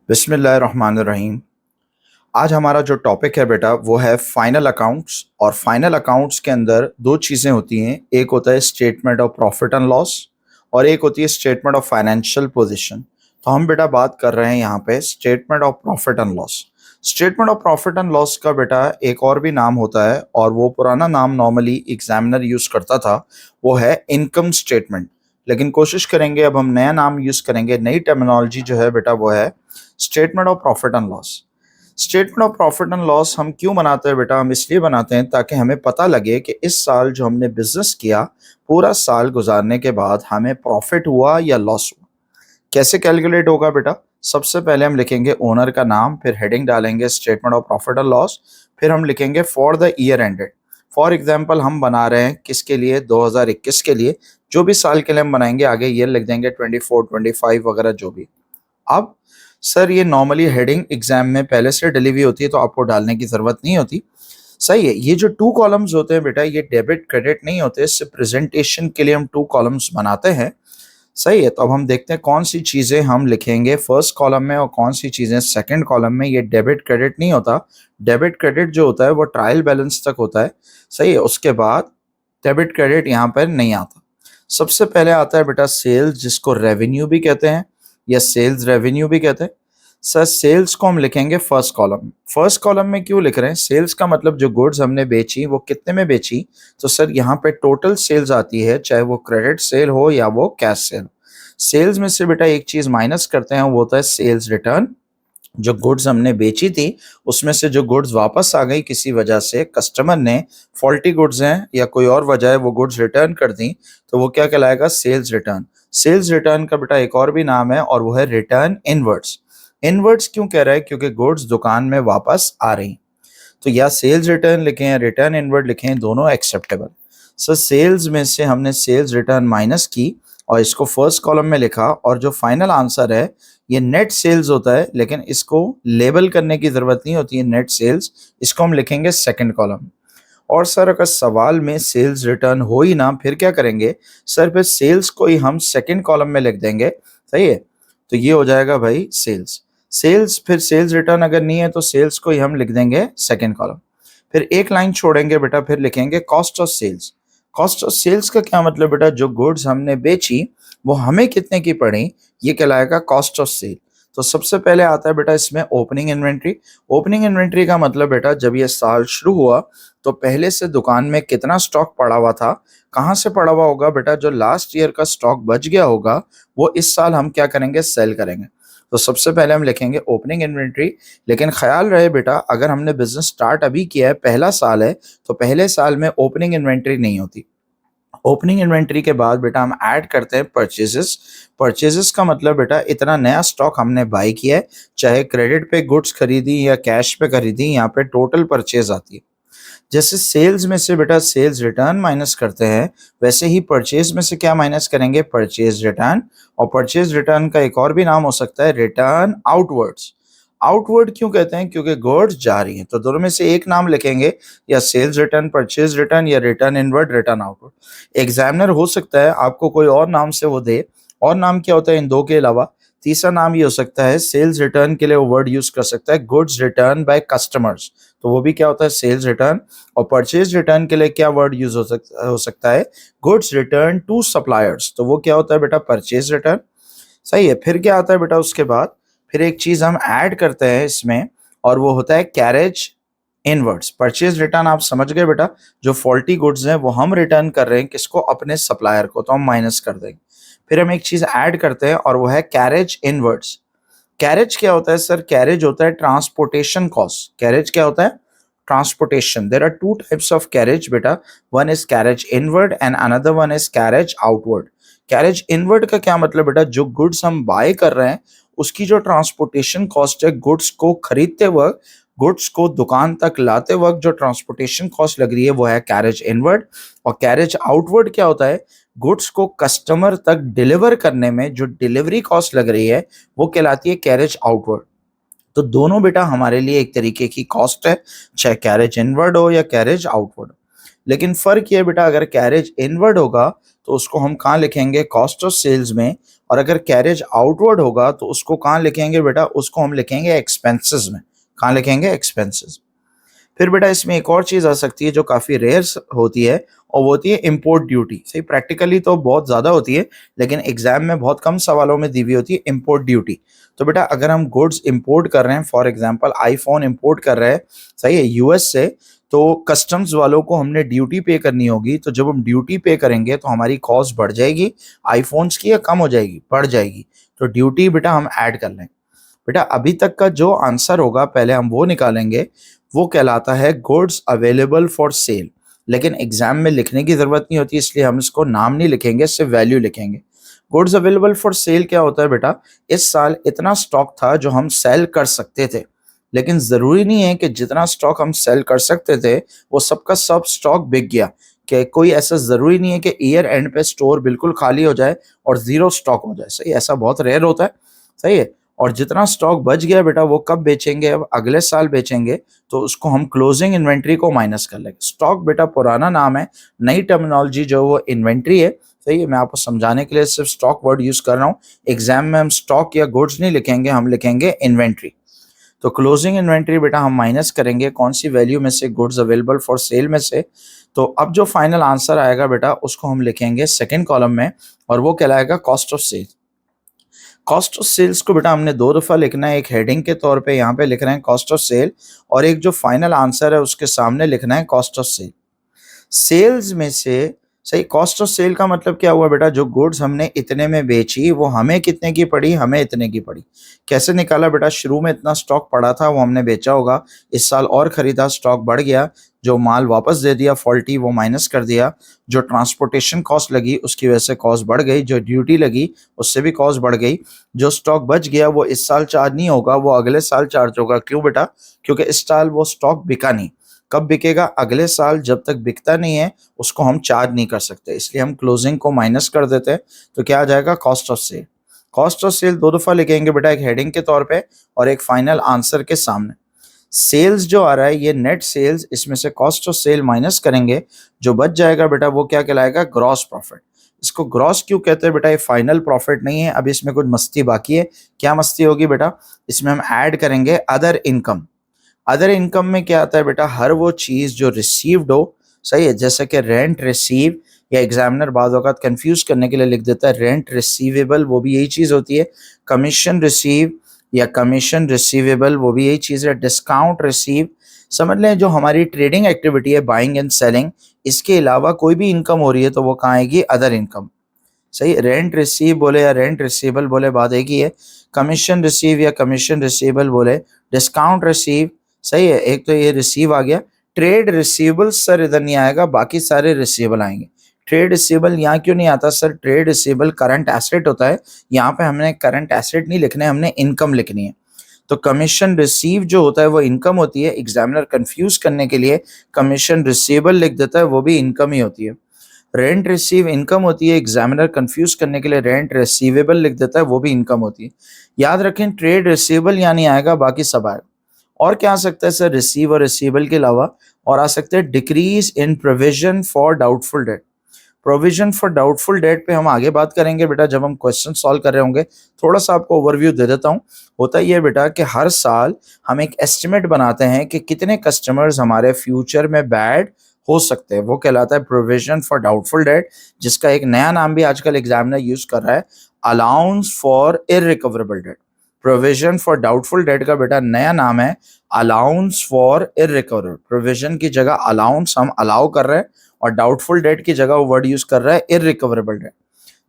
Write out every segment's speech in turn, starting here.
बिस्मिल्लाहिर्रहमानिर्रहीम। आज हमारा जो टॉपिक है बेटा वो है फाइनल अकाउंट्स। और फाइनल अकाउंट्स के अंदर दो चीज़ें होती हैं, एक होता है statement of profit and loss और एक होती है स्टेटमेंट ऑफ फाइनेंशियल पोजीशन। तो हम बेटा बात कर रहे हैं यहाँ पे statement of profit and loss. Statement of profit and loss का बेटा एक और भी नाम होता है और वो पुराना नाम नॉर्मली एग्जामिनर यूज़ करता था, वो है इनकम स्टेटमेंट। लेकिन कोशिश करेंगे अब हम नया नाम यूज़ करेंगे, नई टर्मिनोलॉजी जो है बेटा वो है statement of profit and loss. Statement of profit and loss हम क्यों बनाते हैं बेटा? हम इसलिए बनाते हैं ताकि हमें पता लगे कि इस साल जो हमने बिजनेस किया, पूरा साल गुजारने के बाद हमें प्रॉफिट हुआ या लॉस हुआ। कैसे कैलकुलेट होगा बेटा? सबसे पहले हम लिखेंगे ओनर का नाम, फिर हेडिंग डालेंगे statement of profit and loss, फिर हम लिखेंगे for the year ended. For example हम बना रहे हैं किसके लिए? 2021 के लिए। जो भी साल के लिए हम बनाएंगे आगे ईयर लिख देंगे 24, 25 वगैरह जो भी। अब सर ये नॉर्मली हेडिंग एग्जाम में पहले से डली हुई होती है तो आपको डालने की ज़रूरत नहीं होती। सही है। ये जो टू कॉलम्स होते हैं बेटा, ये डेबिट क्रेडिट नहीं होते, सिर्फ प्रेजेंटेशन के लिए हम टू कॉलम्स बनाते हैं। सही है। तो अब हम देखते हैं कौन सी चीज़ें हम लिखेंगे फर्स्ट कॉलम में और कौन सी चीज़ें सेकंड कॉलम में। ये डेबिट क्रेडिट नहीं होता। डेबिट क्रेडिट जो होता है वो ट्रायल बैलेंस तक होता है। सही है। उसके बाद डेबिट क्रेडिट यहाँ पर नहीं आता। सबसे पहले आता है बेटा सेल्स, जिसको रेवेन्यू भी कहते हैं या सेल्स रेवेन्यू भी कहते हैं। सर सेल्स को हम लिखेंगे फर्स्ट कॉलम। फर्स्ट कॉलम में क्यों लिख रहे हैं? सेल्स का मतलब जो गुड्स हमने बेची वो कितने में बेची, तो सर यहाँ पे टोटल सेल्स आती है, चाहे वो क्रेडिट सेल हो या वो कैश सेल। सेल्स में से बेटा एक चीज माइनस करते हैं, वो होता है सेल्स रिटर्न। जो गुड्स हमने बेची थी उसमें से जो गुड्स वापस आ गई किसी वजह से, कस्टमर ने फॉल्टी गुड्स हैं या कोई और वजह है वो गुड्स रिटर्न कर दी, तो वो क्या कहलाएगा? Sales return. सेल्स रिटर्न का बेटा एक और भी नाम है और वो है रिटर्न इनवर्ड्स। इनवर्ड्स क्यों कह रहा है? क्योंकि गुड्स दुकान में वापस आ रही। तो या सेल्स रिटर्न लिखें या रिटर्न इनवर्ड लिखें, दोनों एक्सेप्टेबल। सर सेल्स में से हमने सेल्स रिटर्न माइनस की और इसको फर्स्ट कॉलम में लिखा, और जो फाइनल आंसर है ये नेट सेल्स होता है, लेकिन इसको लेबल करने की जरूरत नहीं होती है नेट सेल्स, इसको हम लिखेंगे सेकंड कॉलम। और सर अगर सवाल में सेल्स रिटर्न हो ही ना, फिर क्या करेंगे? सर फिर सेल्स को ही हम सेकंड कॉलम में लिख देंगे। सही है। तो ये हो जाएगा भाई सेल्स। सेल्स, फिर सेल्स रिटर्न अगर नहीं है तो सेल्स को ही हम लिख देंगे सेकंड कॉलम। फिर एक लाइन छोड़ेंगे बेटा, फिर लिखेंगे cost of sales. Cost of sales का क्या मतलब बेटा? जो गुड्स हमने बेची वो हमें कितने की पड़ी, ये कहलाएगा कॉस्ट ऑफ सेल। तो सबसे पहले आता है बेटा इसमें ओपनिंग इन्वेंट्री। ओपनिंग इन्वेंट्री का मतलब बेटा जब ये साल शुरू हुआ तो पहले से दुकान में कितना स्टॉक पड़ा हुआ था, कहाँ से पड़ा हुआ होगा बेटा? जो लास्ट ईयर का स्टॉक बच गया होगा वो इस साल हम क्या करेंगे? सेल करेंगे। तो सबसे पहले हम लिखेंगे ओपनिंग इन्वेंट्री। लेकिन ख्याल रहे बेटा, अगर हमने बिजनेस स्टार्ट अभी किया है, पहला साल है, तो पहले साल में ओपनिंग इन्वेंट्री नहीं होती। ओपनिंग इन्वेंट्री के बाद बेटा हम ऐड करते हैं परचेजेस। परचेजेस का मतलब बेटा इतना नया स्टॉक हमने बाई किया है, चाहे क्रेडिट पे गुड्स खरीदी या कैश पे खरीदी, यहाँ पे टोटल परचेज आती है। जैसे सेल्स में से बेटा सेल्स रिटर्न माइनस करते हैं, वैसे ही परचेज में से क्या माइनस करेंगे? Purchase return. और परचेज रिटर्न का एक और भी नाम हो सकता है रिटर्न आउटवर्ड्स। आउटवर्ड क्यों कहते हैं? क्योंकि गुड्स जा रही हैं। तो दोनों में से एक नाम लिखेंगे, या सेल्स रिटर्न परचेज रिटर्न या return inward return outward. Examiner हो सकता है आपको कोई और नाम से वो दे। और नाम क्या होता है इन दो के अलावा? तीसरा नाम ये हो सकता है, सेल्स रिटर्न के लिए वो वर्ड यूज कर सकता है गुड्स रिटर्न बाय कस्टमर्स, तो वो भी क्या होता है? Sales return. और परचेज रिटर्न के लिए क्या वर्ड यूज हो सकता है? गुड्स रिटर्न टू सप्लायर्स, तो वो क्या होता है बेटा? Purchase return. सही है। फिर क्या आता है बेटा उसके बाद? फिर एक चीज हम ऐड करते हैं इसमें और वो होता है कैरेज इनवर्ड्स। परचेज रिटर्न आप समझ गए बेटा, जो फॉल्टी गुड्स हैं वो हम रिटर्न कर रहे हैं किसको? अपने सप्लायर को, तो हम माइनस कर देंगे। फिर हम एक चीज ऐड करते हैं और वो है कैरेज इनवर्ड्स। कैरेज क्या होता है सर? कैरेज होता है ट्रांसपोर्टेशन कॉस्ट। कैरेज क्या होता है? Transportation. There are two types of carriage बेटा, one is carriage inward and another one is carriage outward. Carriage inward का क्या मतलब बेटा? जो गुड्स हम बाय कर रहे हैं उसकी जो ट्रांसपोर्टेशन कॉस्ट है, गुड्स को खरीदते वक्त, गुड्स को दुकान तक लाते वक्त जो ट्रांसपोर्टेशन कॉस्ट लग रही है वो है कैरेज इनवर्ड। और कैरेज आउटवर्ड क्या होता है? गुड्स को कस्टमर तक डिलीवर करने में जो डिलीवरी कॉस्ट लग रही है वो कहलाती है कैरेज आउटवर्ड। तो दोनों बेटा हमारे लिए एक तरीके की कॉस्ट है, चाहे कैरेज इनवर्ड हो या कैरेज आउटवर्ड। लेकिन फर्क ये बेटा, अगर कैरेज इनवर्ड होगा तो उसको हम कहाँ लिखेंगे? कॉस्ट ऑफ सेल्स में। और अगर कैरेज आउटवर्ड होगा तो उसको कहाँ लिखेंगे बेटा, उसको हम लिखेंगे एक्सपेंसेस में। कहाँ लिखेंगे, एक्सपेंसेस। फिर बेटा इसमें एक और चीज आ सकती है जो काफी रेयर होती है, और वो होती है इंपोर्ट ड्यूटी। सही, प्रैक्टिकली तो बहुत ज्यादा होती है, लेकिन एग्जाम में बहुत कम सवालों में दी हुई होती है इंपोर्ट ड्यूटी। तो बेटा अगर हम गुड्स इंपोर्ट कर रहे हैं, फॉर एग्जांपल आईफोन इंपोर्ट कर रहे हैं, सही है, यूएस से, तो कस्टम्स वालों को हमने ड्यूटी पे करनी होगी। तो जब हम ड्यूटी पे करेंगे तो हमारी कॉस्ट बढ़ जाएगी आईफोन्स की, या कम हो जाएगी, बढ़ जाएगी। तो ड्यूटी बेटा हम ऐड कर लें। बेटा अभी तक का जो आंसर होगा पहले हम वो निकालेंगे, वो कहलाता है गुड्स अवेलेबल फॉर सेल। लेकिन एग्जाम में लिखने की जरूरत नहीं होती, इसलिए हम इसको नाम नहीं लिखेंगे, सिर्फ वैल्यू लिखेंगे। गुड्स अवेलेबल फॉर सेल क्या होता है बेटा, इस साल इतना स्टॉक था जो हम सेल कर सकते थे। लेकिन जरूरी नहीं है कि जितना स्टॉक हम सेल कर सकते थे वो सबका सब स्टॉक बिक गया। कि कोई ऐसा जरूरी नहीं है कि ईयर एंड पे स्टोर बिल्कुल खाली हो जाए और जीरो स्टॉक हो जाए। सही, ऐसा बहुत रेयर होता है। सही है। और जितना स्टॉक बच गया बेटा वो कब बेचेंगे, अब अगले साल बेचेंगे। तो उसको हम क्लोजिंग इन्वेंट्री को माइनस कर लेंगे। स्टॉक बेटा पुराना नाम है, नई टर्मिनोलॉजी जो वो इन्वेंट्री है। सही है, मैं आपको समझाने के लिए सिर्फ स्टॉक वर्ड यूज कर रहा हूँ। एग्जाम में हम स्टॉक या गुड्स नहीं लिखेंगे, हम लिखेंगे इन्वेंट्री। तो क्लोजिंग इन्वेंट्री बेटा हम माइनस करेंगे कौन सी वैल्यू में से, गुड्स अवेलेबल फॉर सेल में से। तो अब जो फाइनल आंसर आएगा बेटा उसको हम लिखेंगे सेकेंड कॉलम में, और वो कहलाएगा cost of sale. Cost of sales को बेटा हमने दो दफा लिखना है, एक हेडिंग के तौर पे यहाँ पे लिख रहे हैं कॉस्ट ऑफ सेल, और एक जो फाइनल आंसर है उसके सामने लिखना है कॉस्ट ऑफ सेल। सेल्स में से, सही, कॉस्ट ऑफ सेल का मतलब क्या हुआ बेटा, जो गुड्स हमने इतने में बेची वो हमें कितने की पड़ी, हमें इतने की पड़ी। कैसे निकाला बेटा, शुरू में इतना स्टॉक पड़ा था वो हमने बेचा होगा, इस साल और खरीदा, स्टॉक बढ़ गया, जो माल वापस दे दिया फॉल्टी वो माइनस कर दिया, जो ट्रांसपोर्टेशन कॉस्ट लगी उसकी वजह से कॉस्ट बढ़ गई, जो ड्यूटी लगी उससे भी कॉस्ट बढ़ गई, जो स्टॉक बच गया वो इस साल चार्ज नहीं होगा, वो अगले साल चार्ज होगा। क्यों बेटा, क्योंकि इस साल वो स्टॉक बिका नहीं। कब बिकेगा, अगले साल। जब तक बिकता नहीं है उसको हम चार्ज नहीं कर सकते, इसलिए हम क्लोजिंग को माइनस कर देते हैं। तो क्या आ जाएगा, cost of sale. Cost of sale दो दफा लिखेंगे बेटा, एक हेडिंग के तौर पे और एक फाइनल आंसर के सामने। सेल्स जो आ रहा है ये नेट सेल्स, इसमें से कॉस्ट ऑफ सेल माइनस करेंगे, जो बच जाएगा बेटा वो क्या कहलाएगा, ग्रॉस प्रॉफिट। इसको ग्रॉस क्यों कहते हैं बेटा, ये फाइनल प्रॉफिट नहीं है, अभी इसमें कुछ मस्ती बाकी है। क्या मस्ती होगी बेटा, इसमें हम ऐड करेंगे अदर इनकम। अदर इनकम में क्या आता है बेटा, हर वो चीज जो रिसीव्ड हो। सही है, जैसे कि रेंट रिसीव, या एग्जामिनर बाद वक्त कंफ्यूज करने के लिए लिख देता है रेंट रिसीवेबल, वो भी यही चीज होती है। कमीशन रिसीव या कमीशन रिसीवेबल, वो भी यही चीज है। डिस्काउंट रिसीव, समझ लें जो हमारी ट्रेडिंग एक्टिविटी है, बाइंग एंड सेलिंग, इसके अलावा कोई भी इनकम हो रही है तो वो कहाँ आएगी, अदर इनकम। सही, रेंट रिसीव बोले या रेंट रिसीवेबल बोले बात एक ही है। कमीशन रिसीव या कमीशन रिसीवेबल बोले, डिस्काउंट रिसीव। सही है, एक तो ये रिसीव आ गया। ट्रेड रिसीवेबल सर इधर नहीं आएगा, बाकी सारे रिसीवेबल आएंगे। ट्रेड रिसीवेबल यहाँ क्यों नहीं आता sir, trade receivable current asset होता है, यहाँ पे हमने करंट एसेट नहीं लिखना है, हमने इनकम लिखनी है। तो कमीशन रिसीव जो होता है वो इनकम होती है, एग्जामिनर कंफ्यूज करने के लिए कमीशन रिसीवेबल लिख देता है, वो भी इनकम ही होती है। रेंट रिसीव इनकम होती है, एग्जामिनर कंफ्यूज करने के लिए रेंट रिसीवेबल लिख देता है, वो भी इनकम होती है। याद रखें ट्रेड रिसीवेबल यहाँ नहीं आएगा, बाकी सब आएगा। और क्या आ सकता है सर रिसीव और रिसीवेबल के अलावा, और आ सकते हैं decrease in provision for doubtful date. Provision for doubtful date पे हम आगे बात करेंगे बेटा जब हम क्वेश्चन सॉल्व कर रहे होंगे। थोड़ा सा आपको ओवरव्यू दे देता हूँ। होता ये बेटा कि हर साल हम एक एस्टिमेट बनाते हैं कि कितने कस्टमर्स हमारे फ्यूचर में बैड हो सकते हैं, वो कहलाता है प्रोविजन फॉर डाउटफुल डेट, जिसका एक नया नाम भी आजकल एग्जामिनर यूज कर रहा है, allowance for irrecoverable debt. Provision for doubtful debt का बेटा नया नाम है अलाउंस फॉर इररिकवरेबल। प्रोविजन की जगह अलाउंस हम अलाउ कर रहे हैं, और डाउटफुल डेट की जगह वो वर्ड यूज कर रहा है इररिकवरेबल डेट।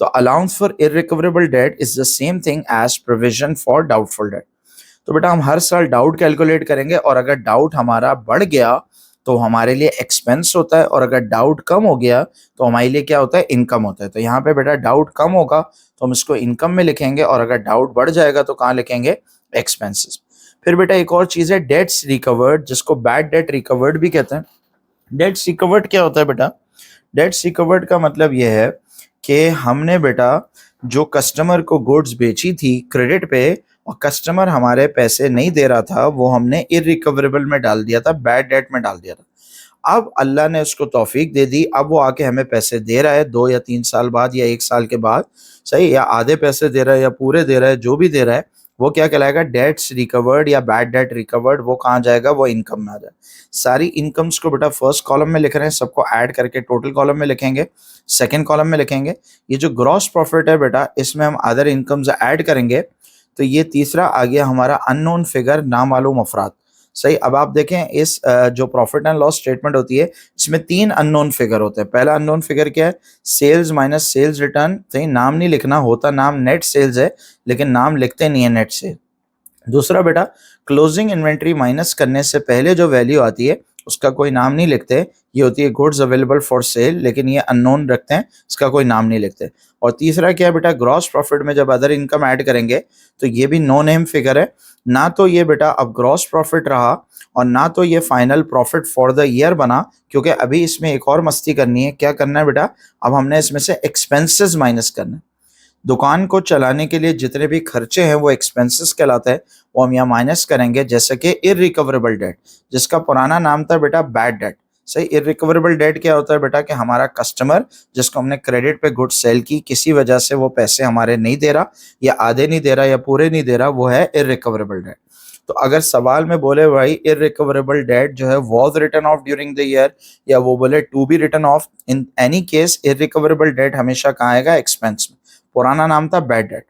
तो allowance for irrecoverable debt is the same thing as provision for doubtful debt. तो बेटा हम हर साल डाउट कैलकुलेट करेंगे, और अगर डाउट हमारा बढ़ गया तो हमारे लिए एक्सपेंस होता है, और अगर डाउट कम हो गया तो हमारे लिए क्या होता है, इनकम होता है। तो यहाँ पे बेटा डाउट कम होगा तो हम इसको इनकम में लिखेंगे, और अगर डाउट बढ़ जाएगा तो कहाँ लिखेंगे, एक्सपेंसेस। फिर बेटा एक और चीज है डेट्स रिकवर्ड, जिसको बैड डेट रिकवर्ड भी कहते हैं। डेट्स रिकवर्ड क्या होता है बेटा, डेट्स रिकवर्ड का मतलब यह है कि हमने बेटा जो कस्टमर को गुड्स बेची थी क्रेडिट पे, और कस्टमर हमारे पैसे नहीं दे रहा था, वो हमने इररिकवरेबल में डाल दिया था, बैड डेट में डाल दिया था। अब अल्लाह ने उसको तौफीक दे दी, अब वो आके हमें पैसे दे रहा है 2 या 3 साल बाद या 1 साल के बाद, सही, या आधे पैसे दे रहा है या पूरे दे रहा है, जो भी दे रहा है, वो क्या कहलाएगा? डेट्स रिकवर्ड या बैड डेट रिकवर्ड। वो कहाँ जाएगा? वो इनकम में आ जाए। सारी इनकम्स को बेटा फर्स्ट कॉलम में लिख रहे हैं, सबको ऐड करके टोटल कॉलम में लिखेंगे, सेकंड कॉलम में लिखेंगे। ये जो ग्रॉस प्रॉफिट है बेटा, इसमें हम अदर इनकम्स ऐड करेंगे, तो ये तीसरा आ गया हमारा अननोन फिगर, नामालूम अफराद। सही, अब आप देखें इस जो प्रॉफिट एंड लॉस स्टेटमेंट होती है, इसमें 3 अननोन फिगर होते हैं। पहला अननोन फिगर क्या है? Sales minus sales return. सही, नाम नहीं लिखना होता, नाम नेट सेल्स है, लेकिन नाम लिखते नहीं है नेट सेल। दूसरा बेटा, क्लोजिंग इन्वेंट्री माइनस करने से पहले जो वैल्यू आती है उसका कोई नाम नहीं लिखते, ये होती है गुड्स अवेलेबल फॉर सेल, लेकिन ये अननोन रखते हैं, इसका कोई नाम नहीं लिखते। और तीसरा क्या है बेटा? ग्रॉस प्रॉफिट में जब अदर इनकम ऐड करेंगे तो ये भी नो नेम फिगर है, ना तो ये बेटा अब ग्रॉस प्रॉफिट रहा और ना तो ये final profit for the year बना, क्योंकि अभी इसमें एक और मस्ती करनी है। क्या करना है बेटा? अब हमने इसमें से एक्सपेंसेस माइनस करना है। दुकान को चलाने के लिए जितने भी खर्चे हैं वो एक्सपेंसेस कहलाते हैं, वो हम यहाँ माइनस करेंगे। जैसे कि इररिकवरेबल डेट, जिसका पुराना नाम था बेटा बैड डेट। सही, इररिकवरेबल डेट क्या होता है बेटा? कि हमारा कस्टमर जिसको हमने क्रेडिट पे गुड्स सेल की, किसी वजह से वो पैसे हमारे नहीं दे रहा, या आधे नहीं दे रहा या पूरे नहीं दे रहा, वो है इररिकवरेबल डेट। तो अगर सवाल में बोले भाई इररिकवरेबल डेट जो है was written off during the year, या वो बोले to be written off, in any case irrecoverable debt हमेशा कहाँ आएगा? एक्सपेंस में। पुराना नाम था बैड डेट।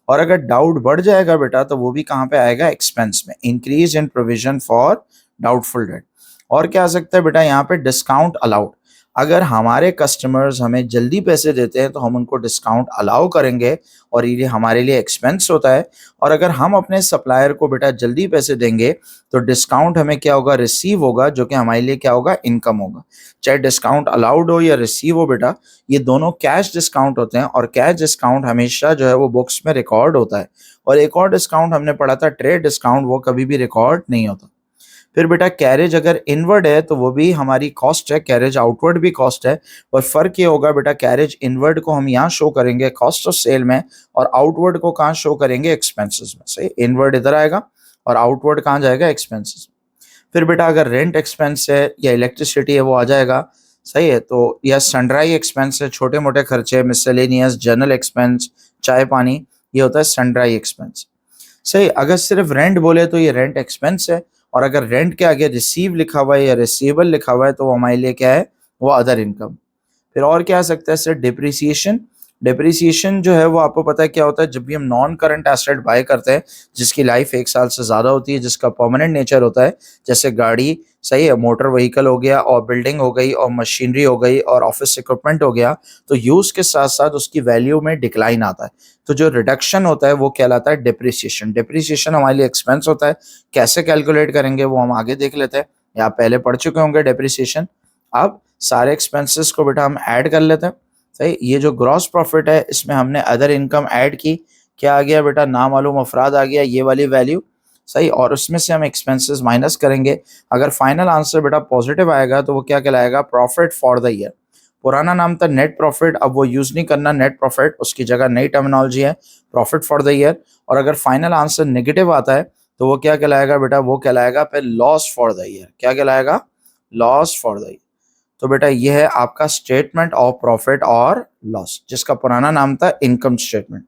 और अगर डाउट बढ़ जाएगा बेटा तो वो भी कहाँ पे आएगा? एक्सपेंस में। Increase in provision for doubtful date. और क्या आ सकता है बेटा यहाँ पे? Discount allowed. अगर हमारे कस्टमर्स हमें जल्दी पैसे देते हैं तो हम उनको डिस्काउंट अलाउ करेंगे, और ये हमारे लिए एक्सपेंस होता है। और अगर हम अपने सप्लायर को बेटा जल्दी पैसे देंगे तो डिस्काउंट हमें क्या होगा? रिसीव होगा, जो कि हमारे लिए क्या होगा? इनकम होगा। चाहे डिस्काउंट अलाउड हो या रिसीव हो बेटा, ये दोनों कैश डिस्काउंट होते हैं, और कैश डिस्काउंट हमेशा जो है वो बुक्स में रिकॉर्ड होता है। और एक और डिस्काउंट हमने पढ़ा था ट्रेड डिस्काउंट, वो कभी भी रिकॉर्ड नहीं होता। फिर बेटा कैरेज अगर इनवर्ड है तो वो भी हमारी कॉस्ट है, कैरेज आउटवर्ड भी कॉस्ट है। और फर्क ये होगा बेटा, कैरेज इनवर्ड को हम यहाँ शो करेंगे कॉस्ट ऑफ सेल में, और आउटवर्ड को कहाँ शो करेंगे? एक्सपेंसेस में। सही, इनवर्ड इधर आएगा और आउटवर्ड कहाँ जाएगा? एक्सपेंसेस। फिर बेटा अगर रेंट एक्सपेंस है या इलेक्ट्रिसिटी है वो आ जाएगा। सही है, तो यह सनड्राई एक्सपेंस है, छोटे मोटे खर्चे, मिसलेनियस, जनरल एक्सपेंस, चाय पानी, ये होता है सनड्राई एक्सपेंस। सही, अगर सिर्फ रेंट बोले तो ये रेंट एक्सपेंस है, और अगर रेंट के आगे रिसीव लिखा हुआ है या रिसीवेबल लिखा हुआ है तो वो हमारे लिए क्या है? वो अदर इनकम। फिर और क्या आ सकता है सर? डिप्रिसिएशन। डिप्रिसिएशन जो है वो आपको पता है क्या होता है? जब भी हम नॉन करंट एसेट बाय करते हैं जिसकी लाइफ 1 साल से ज़्यादा होती है, जिसका परमानेंट नेचर होता है, जैसे गाड़ी, सही है, मोटर व्हीकल हो गया, और बिल्डिंग हो गई, और मशीनरी हो गई, और ऑफिस इक्विपमेंट हो गया, तो यूज़ के साथ साथ उसकी वैल्यू में डिक्लाइन आता है। तो जो रिडक्शन होता है वो कहलाता है डिप्रिसिएशन। डिप्रिसिएशन हमारे लिए एक्सपेंस होता है। कैसे कैलकुलेट करेंगे वो हम आगे देख लेते हैं, या आप पहले पढ़ चुके होंगे डिप्रिसिएशन। अब सारे एक्सपेंसेस को बेटा हम ऐड कर लेते हैं। सही, ये जो ग्रॉस प्रॉफिट है इसमें हमने अदर इनकम ऐड की, क्या आ गया बेटा? नामालूम अफराद आ गया, ये वाली वैल्यू। सही, और उसमें से हम एक्सपेंसेस माइनस करेंगे। अगर फाइनल आंसर बेटा पॉजिटिव आएगा तो वो क्या कहलाएगा? Profit for the year. पुराना नाम था नेट प्रॉफिट, अब वो यूज नहीं करना नेट प्रॉफिट, उसकी जगह नई टर्मिनोलॉजी है प्रॉफिट फॉर द ईयर। और अगर फाइनल आंसर नेगेटिव आता है तो वो क्या कहलाएगा बेटा? वो कहलाएगा फिर लॉस फॉर द ईयर। क्या कहलाएगा? Loss for the year. तो बेटा ये है आपका स्टेटमेंट ऑफ प्रॉफिट और लॉस, जिसका पुराना नाम था इनकम स्टेटमेंट।